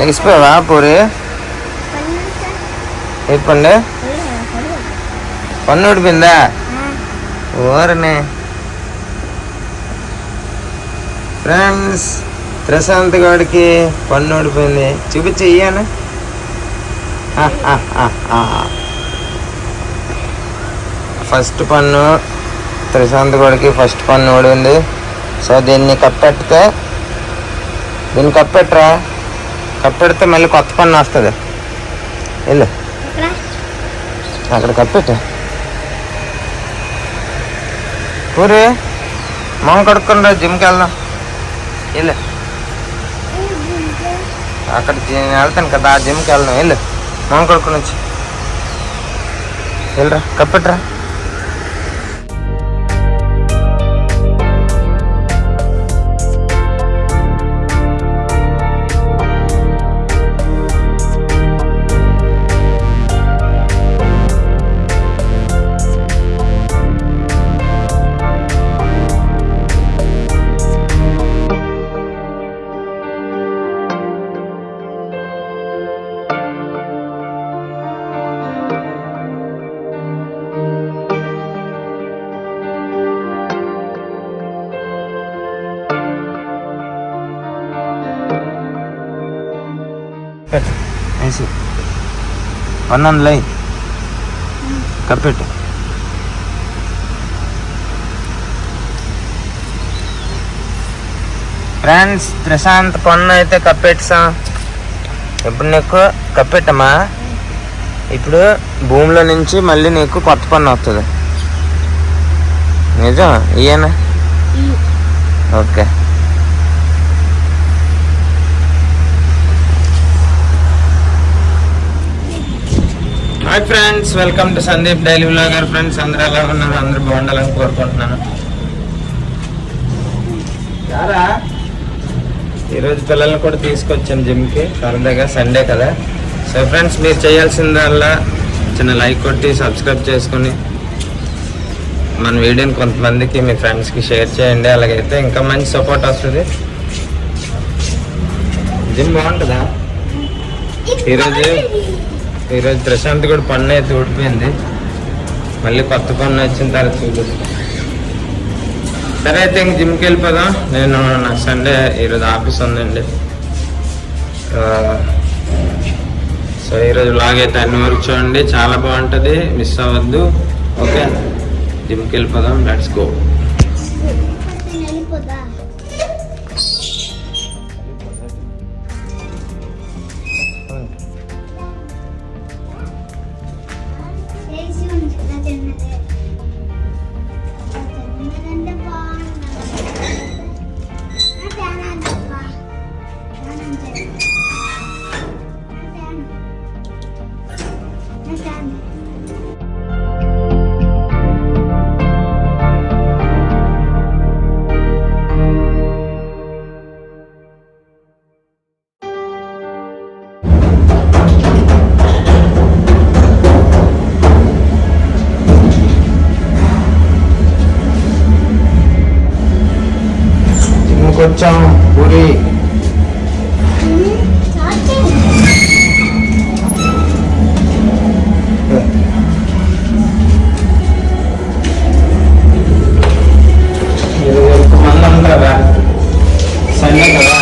లెగిసిపోయావా పూరి? ఏ పండు? పన్ను ఊడిపోయిందా? ఓరనే ఫ్రెండ్స్, ప్రశాంత్ గాడికి పన్ను ఊడిపోయింది. చూపించి ఇయ్యాను. ఫస్ట్ పన్ను ప్రశాంత్ గాడికి ఫస్ట్ పన్ను ఊడింది. సో దీన్ని కప్పెడితే, దీన్ని కప్పెట్టరా, కప్పెడితే మళ్ళీ కొత్త పన్ను వస్తుంది. వెళ్ళు అక్కడ కప్పెట్టు. పూరి మొహం కడుక్కొని రా, జిమ్కి వెళ్దాం. వెళ్ళు, అక్కడ నేను వెళ్తాను కదా, ఆ జిమ్కి వెళ్దాం. వెళ్ళు, మొహం కడుక్కొని వచ్చి వెళ్ళరా, కప్పెట్టరా. వేసి పన్నులై కప్పెట్టు. ఫ్రెండ్స్, ప్రశాంత్ పన్ను అయితే కప్పెట్టా. ఇప్పుడు నీకు కప్పెట్టమ్మా. ఇప్పుడు భూమిలో నుంచి మళ్ళీ నీకు కొత్త పన్ను వస్తుంది. నిజం ఇయ్యనా? Okay. Hi friends, welcome to Sandeep daily vlogger. Friends, అందరూ ఎలా ఉన్నారు? అందరూ బాగుండాలని కోరుకుంటున్నాను. ఈరోజు పిల్లల్ని కూడా తీసుకొచ్చాను జిమ్కి, సరదాగా సండే కదా. సో ఫ్రెండ్స్, మీరు చేయాల్సిందల్లా చిన్న లైక్ కొట్టి సబ్స్క్రైబ్ చేసుకుని మన వీడియోని కొంతమందికి మీ ఫ్రెండ్స్కి షేర్ చేయండి. అలాగైతే ఇంకా మంచి సపోర్ట్ వస్తుంది. జిమ్ బాగుంటుందా? ఈరోజు ప్రశాంత్ కూడా పన్ను అయితే ఊడిపోయింది. మళ్ళీ కొత్త పన్ను వచ్చిన తర్వాత చూపిస్తాను. సరే అయితే ఇంక జిమ్కి వెళ్ళిపోదాం. నాకు సండే ఈరోజు ఆఫీస్ ఉందండి. సో ఈరోజు లాగైతే అన్ని వరకు చూడండి, చాలా బాగుంటుంది, మిస్ అవ్వద్దు. ఓకే, జిమ్కి వెళ్ళిపోదాం. Let's go. కొంచెం పూరి మంది ఉంటారా? సండే కదా.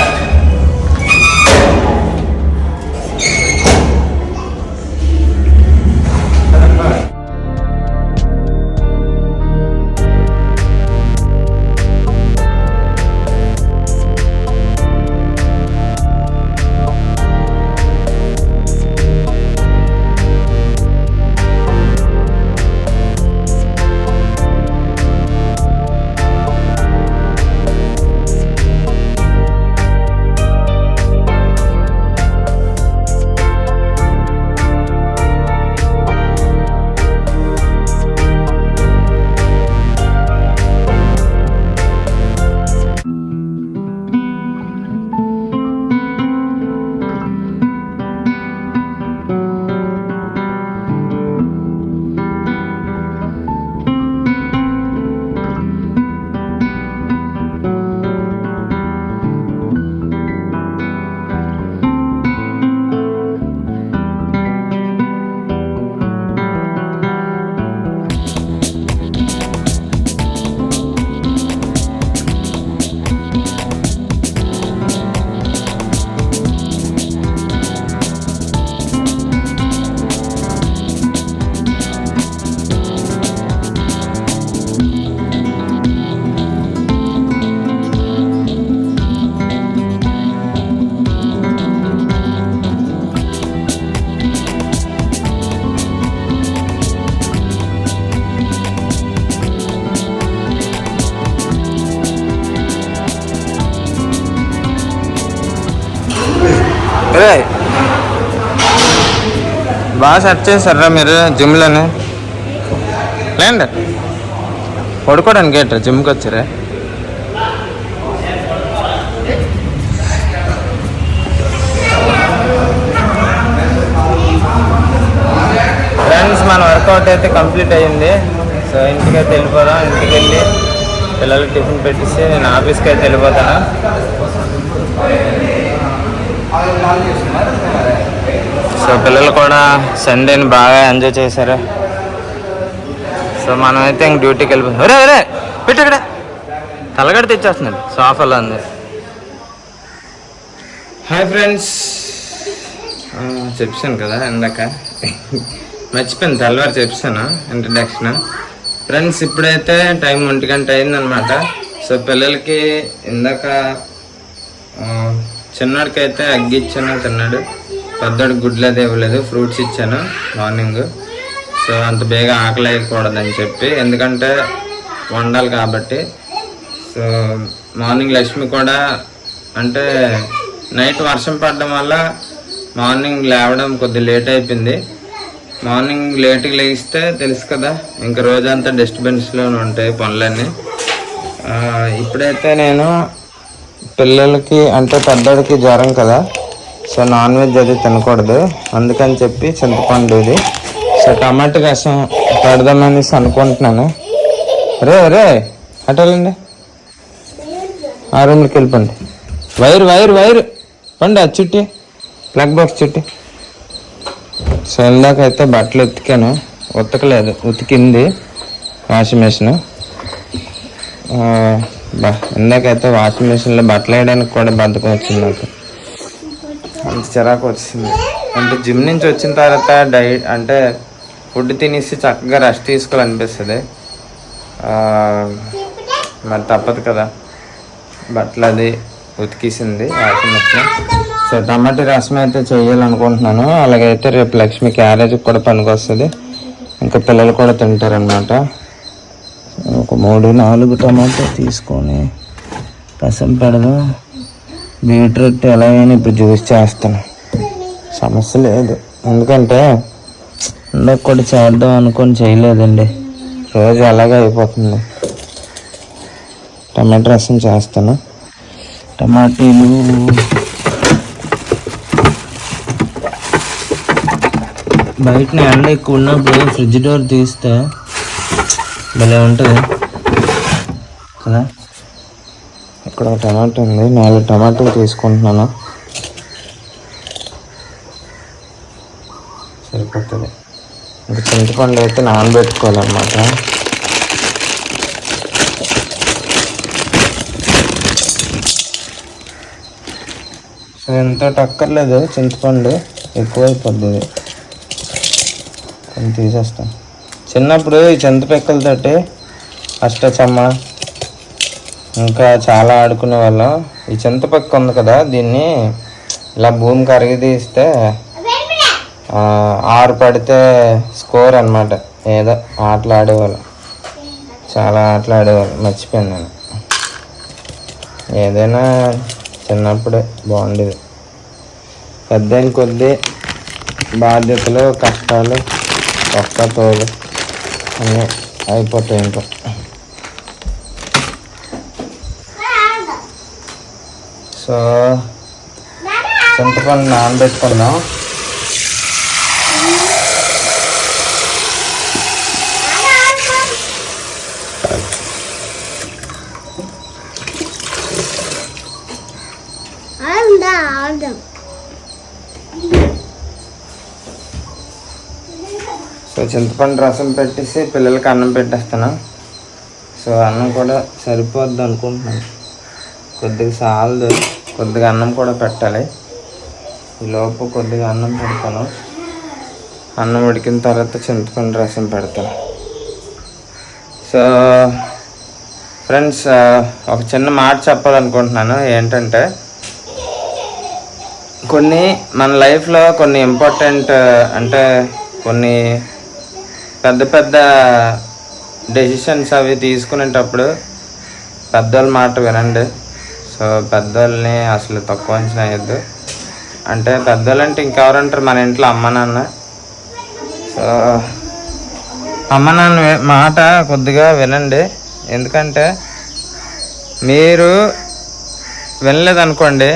బాగా సెట్ చేశారా మీరు జిమ్లోనే? లేండి పడుకోవడానికి ఏంట్రా జిమ్కి వచ్చారా? ఫ్రెండ్స్ మన వర్కౌట్ అయితే కంప్లీట్ అయ్యింది. సో ఇంటికైతే వెళ్ళిపోదాం. ఇంటికి వెళ్ళి పిల్లలకి టిఫిన్ పెట్టిస్తే నేను ఆఫీస్కి అయితే వెళ్ళిపోతాను. సో పిల్లలు కూడా సండేని బాగా ఎంజాయ్ చేశారు. సో మనమైతే ఇంక డ్యూటీకి వెళ్ళిపోతాం. ఒరే పెట్టి ఇక్కడ తలగడ తెచ్చేస్తున్నాడు సోఫాలో ఉంది. హాయ్ ఫ్రెండ్స్, చెప్పాను కదా ఇందాక, మర్చిపోయింది తెల్లవారు చెప్పాను ఇంట్రడక్షన్. ఫ్రెండ్స్ ఇప్పుడైతే టైం 1 గంట అయిందనమాట. సో పిల్లలకి ఇందాక చిన్నోడికి అయితే అగ్గి ఇచ్చాను, తిన్నాడు. పెద్దోడికి గుడ్లు అది ఇవ్వలేదు, ఫ్రూట్స్ ఇచ్చాను మార్నింగ్. సో అంత బేగా ఆకలి వేయకూడదని చెప్పి, ఎందుకంటే వండాలి కాబట్టి. సో మార్నింగ్ లక్ష్మి కూడా అంటే నైట్ వర్షం పడడం వల్ల మార్నింగ్ లేవడం కొద్దిగా లేట్ అయిపోయింది. మార్నింగ్ లేట్గా లేస్తే తెలుసు కదా, ఇంకా రోజంతా డస్ట్బిన్స్లోనే ఉంటాయి పనులన్నీ. ఇప్పుడైతే నేను పిల్లలకి అంటే పెద్దోడికి జ్వరం కదా, సో నాన్ వెజ్ అది తినకూడదు, అందుకని చెప్పి చింతపండు ఇది. సో టమాటా రసం పెడదామనేసి అనుకుంటున్నాను. రే అటలండి, ఆ రూమ్లోకి వెళ్ళిపోండి. వైరు పండి అది చుట్టి, ప్లగ్ బాక్స్ చుట్టి. సో ఇందాకైతే బట్టలు ఉతికాను, ఉతకలేదు, ఉతికింది వాషింగ్ మిషన్. ఇందాకైతే వాషింగ్ మిషన్లో బట్టలు వేయడానికి కూడా బద్ధకం వచ్చింది నాకు, అంత చిరాకు వచ్చింది. అంటే జిమ్ నుంచి వచ్చిన తర్వాత డైట్ అంటే ఫుడ్ తినేసి చక్కగా రెస్ట్ తీసుకోవాలనిపిస్తుంది. మరి తప్పదు కదా, బట్టలు అది ఉతికేసింది వాషింగ్ మిషన్. సో టమాటా రసం అయితే చేయాలనుకుంటున్నాను. అలాగైతే రేపు లక్ష్మి క్యారేజ్కి కూడా పనికి, ఇంకా పిల్లలు కూడా తింటారనమాట. ఒక 3-4 టమాటా తీసుకొని రసం పెడదాం. బీట్రూట్ ఎలాగైనా ఇప్పుడు జ్యూస్ చేస్తాను, సమస్య లేదు. ఎందుకంటే ఇందాక కూడా చేద్దాం అనుకొని చేయలేదండి, రోజు అలాగే అయిపోతుంది. టమాటా రసం చేస్తాను. టమాటీలు బయట ఎండ ఎక్కువ ఉన్నప్పుడు ఫ్రిడ్జ్ డోర్ తీస్తే భలే ఉంటుంది కదా. ఇక్కడ టమాటా ఉంది, 4 టమాటాలు తీసుకుంటున్నాను, సరిపోతుంది. ఇంకా చింతపండు అయితే నానబెట్టుకోవాలన్నమాట. సో ఎంత టక్కర్లేదు, చింతపండు ఎక్కువైపోద్ది, కొంచెం తీసేస్తాం. చిన్నప్పుడు ఈ చింతపిక్కలతోటి అష్టచమ్మ ఇంకా చాలా ఆడుకునే వాళ్ళం. ఈ చింతపిక్క ఉంది కదా, దీన్ని ఇలా భూమికి అరిగి తీస్తే 6 పడితే స్కోర్ అనమాట. ఏదో ఆటలు ఆడేవాళ్ళం, చాలా ఆటలు ఆడేవాళ్ళం, మర్చిపోయాను నేను. ఏదైనా చిన్నప్పుడే బాగుండేది. పెద్దయిన కొద్దీ బాధ్యతలు, కష్టాలు, ఒక్క తోలు అన్నీ అయిపోతాయి. ఇంకా సో చింతపండు నానబెట్టుకుందాం. సో చింతపండు రసం పెట్టేసి పిల్లలకి అన్నం పెట్టేస్తాను. సో అన్నం కూడా సరిపోద్ది అనుకుంటున్నాను, కొద్దిగా సాలదు, కొద్దిగా అన్నం కూడా పెట్టాలి. ఈలోపు కొద్దిగా అన్నం పెడతాను. అన్నం ఉడికిన తర్వాత చింతపండు రసం పెడతాను. సో ఫ్రెండ్స్, ఒక చిన్న మాట చెప్పాలనుకుంటున్నాను. ఏంటంటే కొన్ని మన లైఫ్లో కొన్ని ఇంపార్టెంట్ అంటే కొన్ని పెద్ద పెద్ద డెసిషన్స్ అవి తీసుకునేటప్పుడు పెద్దోళ్ళ మాట వినండి. సో పెద్దోళ్ళని అసలు తక్కువ అంచనా వేయద్దు. అంటే పెద్దోళ్ళు అంటే ఇంకెవరంటారు, మన ఇంట్లో అమ్మ నాన్న. సో అమ్మ నాన్న మాట కొద్దిగా వినండి. ఎందుకంటే మీరు వినలేదనుకోండి,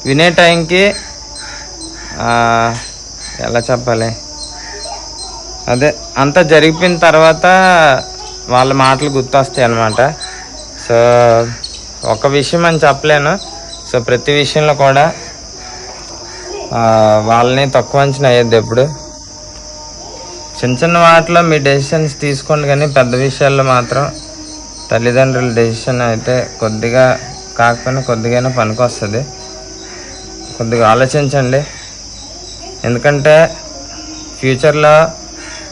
వినే టైంకి ఎలా చెప్పాలి, అదే అంతా జరిగిపోయిన తర్వాత వాళ్ళ మాటలు గుర్తొస్తాయి అన్నమాట. సో ఒక విషయం అని చెప్పలేను. సో ప్రతి విషయంలో కూడా వాళ్ళని తక్కువ అంచనా అయ్యేది ఎప్పుడు. చిన్న చిన్న వాటిలో మీ డెసిషన్స్ తీసుకోండి, కానీ పెద్ద విషయాల్లో మాత్రం తల్లిదండ్రుల డెసిషన్ అయితే కొద్దిగా కాకపోయినా కొద్దిగానే పనికి వస్తుంది. కొద్దిగా ఆలోచించండి. ఎందుకంటే ఫ్యూచర్లో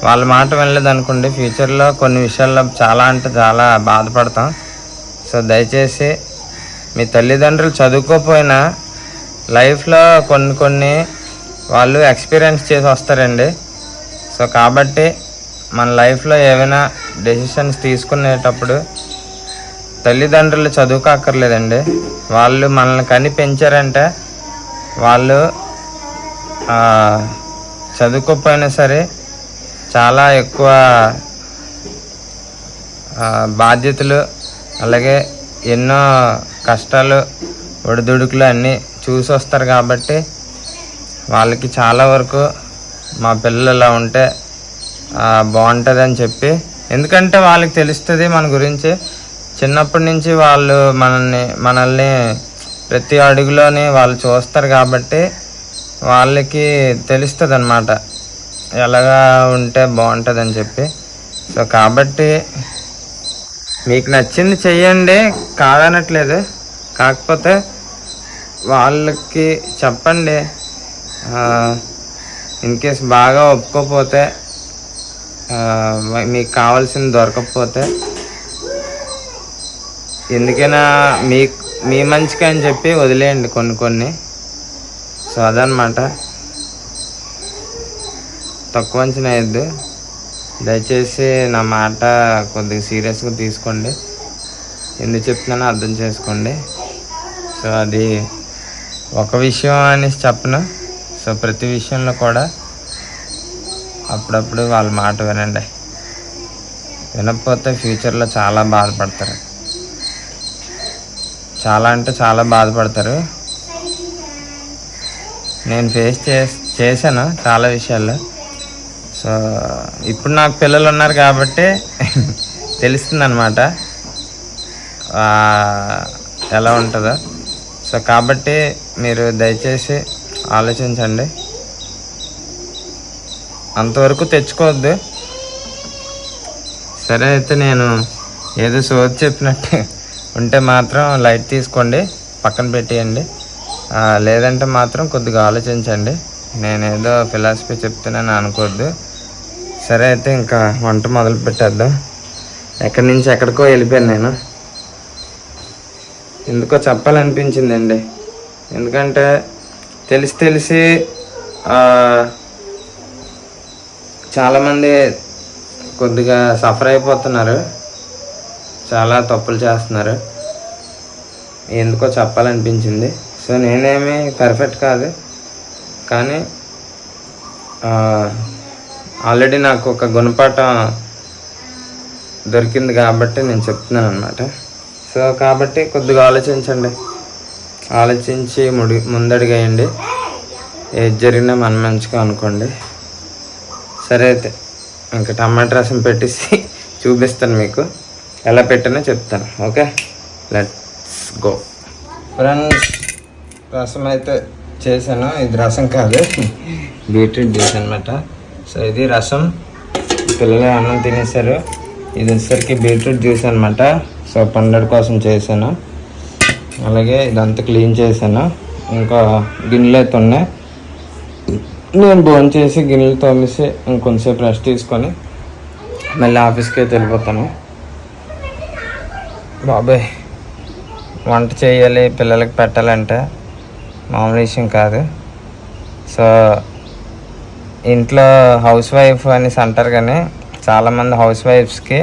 వాళ్ళ మాట వినలేదు అనుకోండి, ఫ్యూచర్లో కొన్ని విషయాల్లో చాలా అంటే చాలా బాధపడతాం. సో దయచేసి మీ తల్లిదండ్రులు చదువుకోకపోయినా లైఫ్లో కొన్ని వాళ్ళు ఎక్స్పీరియన్స్ చేసి వస్తారండి. సో కాబట్టి మన లైఫ్లో ఏమైనా డెసిషన్స్ తీసుకునేటప్పుడు తల్లిదండ్రులు చదువుకోక్కర్లేదండి. వాళ్ళు మనల్ని కని పెంచారంటే వాళ్ళు చదువుకోకపోయినా సరే చాలా ఎక్కువ బాధ్యతలు, అలాగే ఎన్నో కష్టాలు, ఒడిదుడుకులు అన్నీ చూసి వస్తారు. కాబట్టి వాళ్ళకి చాలా వరకు మా పిల్లలు ఇలా ఉంటే బాగుంటుంది అని చెప్పి, ఎందుకంటే వాళ్ళకి తెలుస్తుంది మన గురించి. చిన్నప్పటి నుంచి వాళ్ళు మనల్ని ప్రతి అడుగులోని వాళ్ళు చూస్తారు కాబట్టి వాళ్ళకి తెలుస్తుంది అన్నమాట ఎలాగా ఉంటే బాగుంటుంది అని చెప్పి. సో కాబట్టి మీకు నచ్చింది చెయ్యండి, కాదనట్లేదు. కాకపోతే వాళ్ళకి చెప్పండి. ఇన్ కేస్ బాగా ఒప్పుకోకపోతే, మీకు కావాల్సింది దొరకకపోతే, ఎందుకైనా మీ మంచిగా అని చెప్పి వదిలేయండి కొన్ని. సో అదనమాట. తక్కువ అంచనా వేయద్దు. దయచేసి నా మాట కొద్దిగా సీరియస్గా తీసుకోండి. ఎందుకు చెప్తున్నానో అర్థం చేసుకోండి. సో అది ఒక విషయం అనేసి చెప్పను. సో ప్రతి విషయంలో కూడా అప్పుడప్పుడు వాళ్ళ మాట వినండి. వినకపోతే ఫ్యూచర్లో చాలా బాధపడతారు. చాలా అంటే చాలా బాధపడతారు. నేను ఫేస్ చేశాను చాలా విషయాల్లో. సో ఇప్పుడు నాకు పిల్లలు ఉన్నారు కాబట్టి తెలుస్తుంది అన్నమాట ఎలా ఉంటుందో. సో కాబట్టి మీరు దయచేసి ఆలోచించండి. అంతవరకు తెచ్చుకోవద్దు. సరే అయితే నేను ఏదో సోది చెప్పినట్టు ఉంటే మాత్రం లైట్ తీసుకోండి, పక్కన పెట్టేయండి. లేదంటే మాత్రం కొద్దిగా ఆలోచించండి. నేనేదో ఫిలాసఫీ చెప్తున్నాను అనుకోవద్దు. సరే అయితే ఇంకా వంట మొదలు పెట్టేద్దాం. ఎక్కడి నుంచి ఎక్కడికో వెళ్ళిపోయాను నేను. ఎందుకో చెప్పాలనిపించిందండి. ఎందుకంటే తెలిసి చాలామంది కొద్దిగా సఫర్ అయిపోతున్నారు, చాలా తప్పులు చేస్తున్నారు. ఎందుకో చెప్పాలనిపించింది. సో నేనేమి పర్ఫెక్ట్ కాదు, కానీ ఆల్రెడీ నాకు ఒక గుణపాఠం దొరికింది కాబట్టి నేను చెప్తున్నాను అన్నమాట. సో కాబట్టి కొద్దిగా ఆలోచించండి, ఆలోచించి ముందడుగేయండి. ఏది జరిగినా మన మంచిగా అనుకోండి. సరే అయితే ఇంకా టమాటా రసం పెట్టేసి చూపిస్తాను మీకు, ఎలా పెట్టానో చెప్తాను. Okay, let's go. ఫ్రెండ్స్, రసం అయితే చేశాను. ఇది రసం కాదు, బీట్రూట్ జ్యూస్ అనమాట. సో ఇది రసం, పిల్లలు అన్నం తినేసారు. ఇది వచ్చేసరికి బీట్రూట్ జ్యూస్ అనమాట. సో పండగ కోసం చేశాను. అలాగే ఇదంతా క్లీన్ చేశాను. ఇంకా గిన్నెలు అయితే ఉన్నాయి. నేను భోజనం చేసి గిన్నెలు తోమేసి ఇంకొంచెంసేపు రెస్ట్ తీసుకొని మళ్ళీ ఆఫీస్కి అయితే వెళ్ళిపోతాను. బాబాయ్, వంట చేయాలి, పిల్లలకి పెట్టాలంటే మామూలు విషయం కాదు. సో ఇంట్లో హౌస్ వైఫ్ అనేసి అంటారు, కానీ చాలామంది హౌస్ వైఫ్స్కి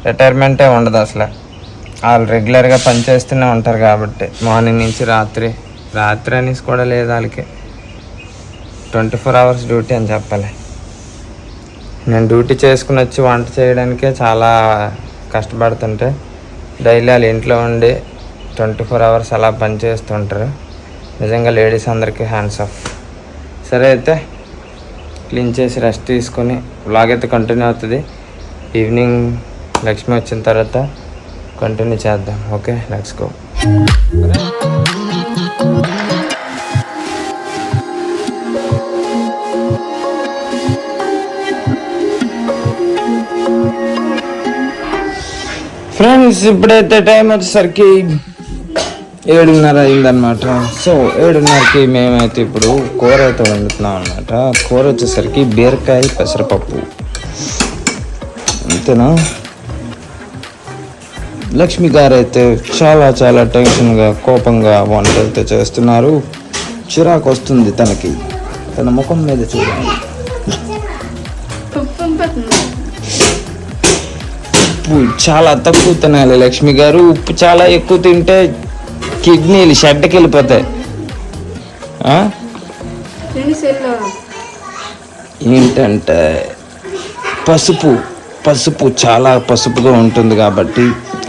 రిటైర్మెంటే ఉండదు అసలు. వాళ్ళు రెగ్యులర్గా పనిచేస్తూనే ఉంటారు కాబట్టి మార్నింగ్ నుంచి రాత్రి రాత్రి అనేసి కూడా లేదు వాళ్ళకి. 24 hours డ్యూటీ అని చెప్పాలి. నేను డ్యూటీ చేసుకుని వచ్చి వంట చేయడానికే చాలా కష్టపడుతుంటే డైలీ వాళ్ళ ఇంట్లో ఉండి 24 hours అలా పనిచేస్తుంటారు. నిజంగా లేడీస్ అందరికీ హ్యాండ్స్ ఆఫ్. సరే అయితే క్లీన్ చేసి రెస్ట్ తీసుకొని వ్లాగ్ అయితే కంటిన్యూ అవుతుంది. ఈవినింగ్ లక్ష్మి వచ్చిన తర్వాత కంటిన్యూ చేద్దాం. Okay, let's go. ఫ్రెండ్స్, ఇప్పుడైతే టైం వచ్చేసరికి 7:30 అయిందనమాట. సో 7:30కి మేమైతే ఇప్పుడు కూర అయితే వండుతున్నాం అనమాట. కూర వచ్చేసరికి బీరకాయ పెసరపప్పు, అంతేనా. లక్ష్మి గారు అయితే చాలా చాలా టెన్షన్గా కోపంగా వంట అయితే చేస్తున్నారు. చిరాకు వస్తుంది తనకి, తన ముఖం మీద చూడండి. ఉప్పు చాలా తక్కువ తినాలి లక్ష్మి గారు. ఉప్పు చాలా ఎక్కువ తింటే కిడ్నీలు షెడ్కి వెళ్ళిపోతాయి. ఏంటంటే పసుపు చాలా పసుపుగా ఉంటుంది కాబట్టి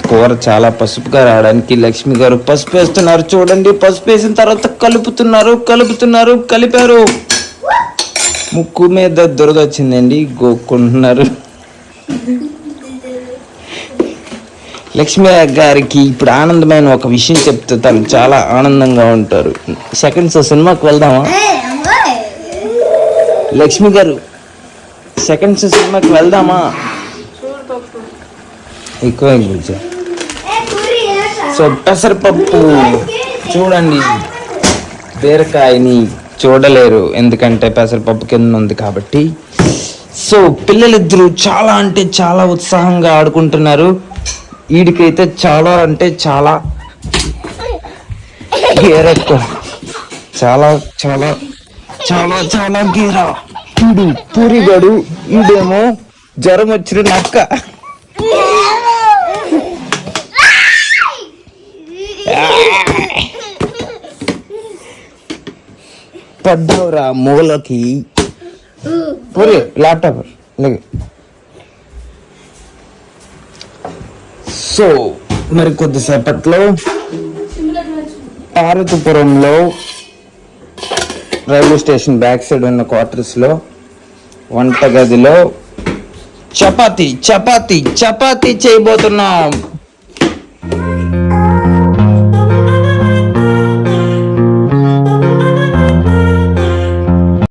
కూర చాలా పసుపుగా రావడానికి లక్ష్మి గారు పసుపు వేస్తున్నారు. చూడండి, పసుపు వేసిన తర్వాత కలిపారు. ముక్కు మీద దురద వచ్చిందండి, గోక్కుంటున్నారు. లక్ష్మి గారికి ఇప్పుడు ఆనందమైన ఒక విషయం చెప్తే తను చాలా ఆనందంగా ఉంటారు. సెకండ్ షో సినిమాకి వెళ్దామా లక్ష్మి గారు? సెకండ్ షో సినిమాకి వెళ్దామా? ఎక్కువ సో పెసరపప్పు చూడండి. బీరకాయని చూడలేరు ఎందుకంటే పెసరపప్పు కింద ఉంది కాబట్టి. సో పిల్లలిద్దరూ చాలా అంటే చాలా ఉత్సాహంగా ఆడుకుంటున్నారు. వీడికైతే చాలా అంటే చాలా గేరెక్కువ, చాలా చాలా చాలా చాలా గేరా. వీడు పూరిగాడు, వీడేమో జ్వరం వచ్చిన నక్క. పడ్డావురా మూలకి. పూరి ల్యాప్టాప్. సో మరి కొద్దిసేపట్లో పార్వతీపురంలో రైల్వే స్టేషన్ బ్యాక్ సైడ్ ఉన్న క్వార్టర్స్లో వంటగదిలో చపాతీ చేయబోతున్నాం.